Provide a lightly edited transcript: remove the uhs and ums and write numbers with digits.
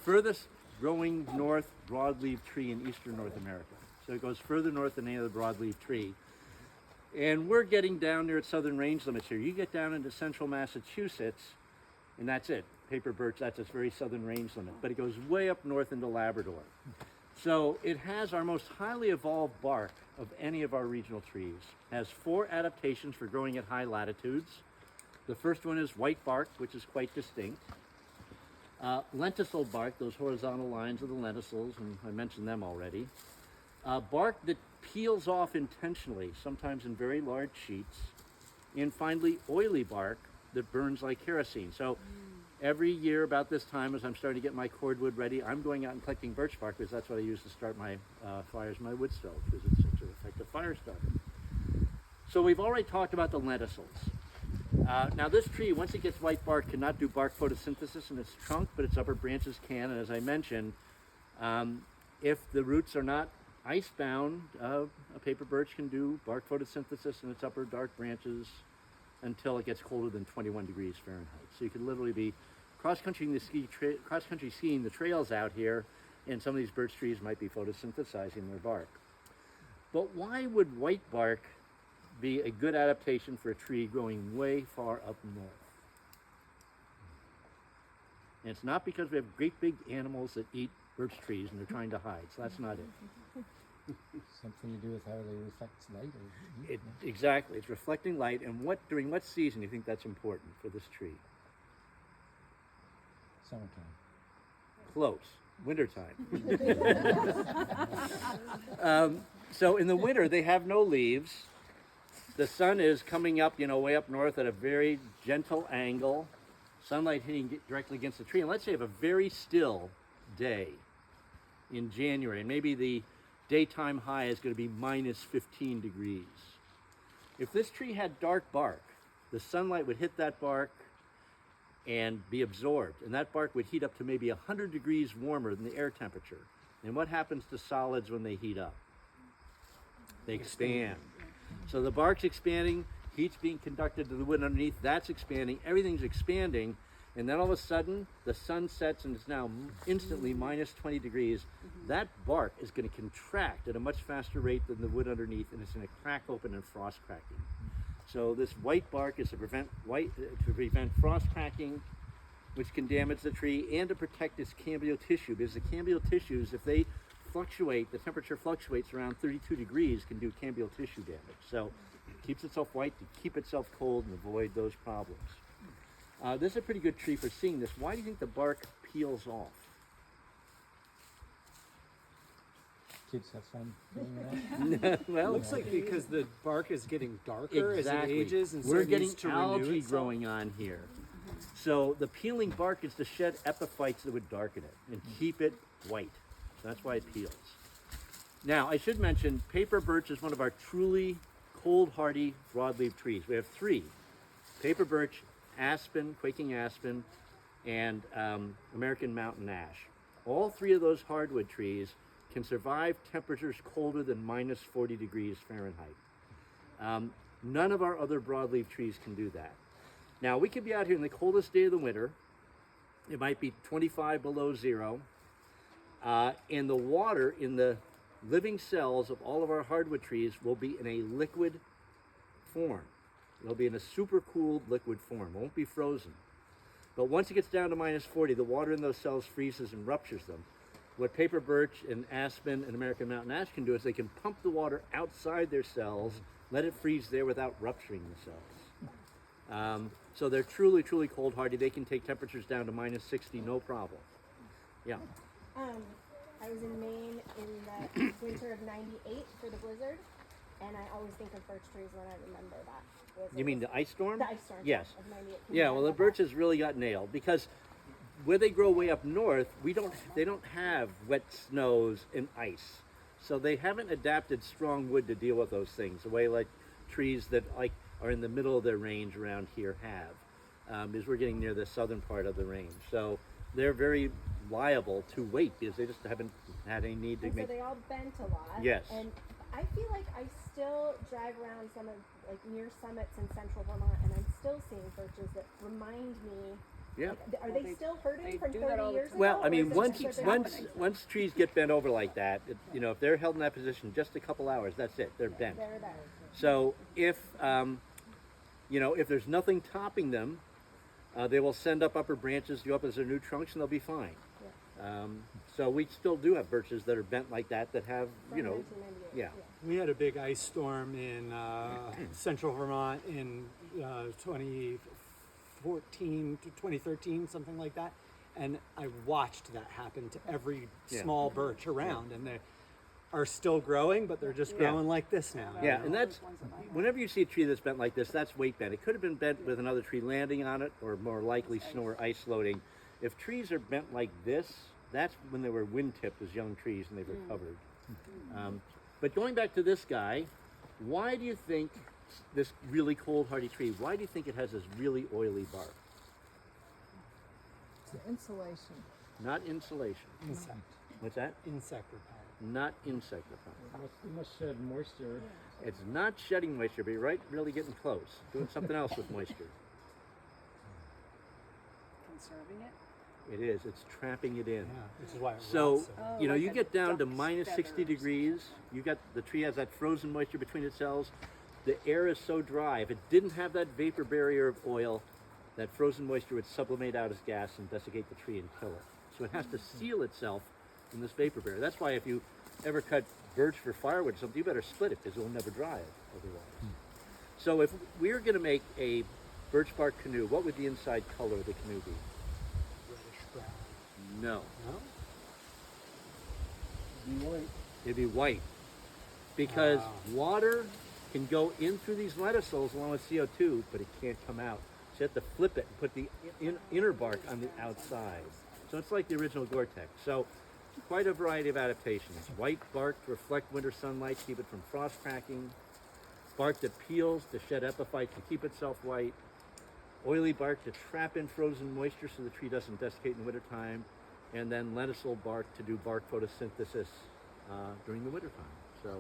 furthest growing north broadleaf tree in eastern North America. So it goes further north than any other broadleaf tree. And we're getting down near its southern range limits here. You get down into central Massachusetts, and that's it. Paper birch, that's its very southern range limit. But it goes way up north into Labrador. So it has our most highly evolved bark of any of our regional trees. It has 4 adaptations for growing at high latitudes. The first one is white bark, which is quite distinct. Lenticel bark, those horizontal lines of the lenticels, and I mentioned them already. Bark that peels off intentionally, sometimes in very large sheets. And finally, oily bark that burns like kerosene. So every year about this time, as I'm starting to get my cordwood ready, I'm going out and collecting birch bark because that's what I use to start my fires in my wood stove, because it's such an effective fire starter. So we've already talked about the lenticels. Now this tree, once it gets white bark, cannot do bark photosynthesis in its trunk, but its upper branches can. And as I mentioned, if the roots are not ice-bound, a paper birch can do bark photosynthesis in its upper dark branches until it gets colder than 21 degrees Fahrenheit. So you could literally be cross-country skiing the trails out here, and some of these birch trees might be photosynthesizing their bark. But why would white bark be a good adaptation for a tree growing way far up north? And it's not because we have great big animals that eat birch trees and they're trying to hide, so that's not it. Something to do with how they reflect light? Exactly, it's reflecting light, and during what season do you think that's important for this tree? Summertime. Close. Wintertime. So in the winter, they have no leaves. The sun is coming up, way up north at a very gentle angle. Sunlight hitting directly against the tree. And let's say you have a very still day in January, and maybe the daytime high is going to be minus 15 degrees. If this tree had dark bark, the sunlight would hit that bark and be absorbed, and that bark would heat up to maybe 100 degrees warmer than the air temperature. And what happens to solids when they heat up? They expand. So the bark's expanding, heat's being conducted to the wood underneath, that's expanding, everything's expanding, and then all of a sudden the sun sets and it's now instantly minus 20 degrees. That bark is going to contract at a much faster rate than the wood underneath, and it's going to crack open and frost cracking. So this white bark is to prevent frost cracking, which can damage the tree, and to protect its cambial tissue, because the cambial tissues, if they fluctuate, the temperature fluctuates around 32 degrees, can do cambial tissue damage. So it keeps itself white to keep itself cold and avoid those problems. This is a pretty good tree for seeing this. Why do you think the bark peels off? Kids have fun doing that. Well, It looks like because the bark is getting darker exactly. as it ages, and so we're it getting needs to algae renew itself. growing on here. So the peeling bark is to shed epiphytes that would darken it and keep it white. So that's why it peels. Now, I should mention, paper birch is one of our truly cold hardy broadleaf trees. We have 3: paper birch, aspen, quaking aspen, and American mountain ash. All 3 of those hardwood trees can survive temperatures colder than minus 40 degrees Fahrenheit. None of our other broadleaf trees can do that. Now, we could be out here in the coldest day of the winter. It might be 25 below zero. And the water in the living cells of all of our hardwood trees will be in a liquid form. It'll be in a super cooled liquid form. It won't be frozen. But once it gets down to minus 40, the water in those cells freezes and ruptures them. What paper birch and aspen and American mountain ash can do is they can pump the water outside their cells, let it freeze there without rupturing the cells. So they're truly, truly cold hardy. They can take temperatures down to minus 60, no problem. Yeah. I was in Maine in the winter of '98 for the blizzard, and I always think of birch trees when I remember that blizzard. You mean the ice storm? The ice storm. Yes. Of '98. Yeah, well, the birches really got nailed because where they grow way up north, they don't have wet snows and ice. So they haven't adapted strong wood to deal with those things the way like trees that are in the middle of their range around here have, because we're getting near the southern part of the range. So they're very liable to weight because they just haven't had any need to and make. So they all bent a lot. Yes. And I feel like I still drive around some of near summits in central Vermont, and I'm still seeing birches that remind me Yeah. Like, are they still hurting they from do 30 that all the years time. ago? Well, I or mean, is it once just that once they're once trees get bent over like that, you know, if they're held in that position just a couple hours, that's it. They're bent. They're there. So if you know, if there's nothing topping them, they will send up upper branches, go up as their new trunks, and they'll be fine. So we still do have birches that are bent like that have, you know, 1998. yeah. We had a big ice storm in central Vermont in 2014 to 2013, something like that. And I watched that happen to every Yeah. small birch around, and they are still growing, but they're just growing like this now. Yeah, and that's, whenever you see a tree that's bent like this, that's weight bent. It could have been bent with another tree landing on it, or more likely snow or ice loading. If trees are bent like this, that's when they were wind tipped as young trees and they've recovered. But going back to this guy, why do you think this really cold hardy tree, why do you think it has this really oily bark? It's the insulation. Not insulation. Insect, What's that? insect repellent. Not insect repellent. It must shed moisture. It's not shedding moisture, but you're right, really getting close. Doing something else with moisture. Conserving it. It is. It's trapping it in. Yeah, which is why it So, rots so. Oh, you know, like you a get down to duck's minus 60 feather or degrees. You got, the tree has that frozen moisture between its cells. The air is so dry. If it didn't have that vapor barrier of oil, that frozen moisture would sublimate out as gas and desiccate the tree and kill it. So it has to seal itself in this vapor barrier. That's why if you ever cut birch for firewood or something, you better split it because it will never dry it otherwise. So if we were going to make a birch bark canoe, what would the inside color of the canoe be? Reddish brown. No. No? It'd be white. Because Wow. water can go in through these lenticels along with CO2, but it can't come out. So you have to flip it and put the inner bark on the outside. So it's like the original Gore-Tex. So quite a variety of adaptations. White bark to reflect winter sunlight, keep it from frost cracking. Bark that peels to shed epiphytes to keep itself white. Oily bark to trap in frozen moisture so the tree doesn't desiccate in the wintertime. And then lenticel bark to do bark photosynthesis during the wintertime. So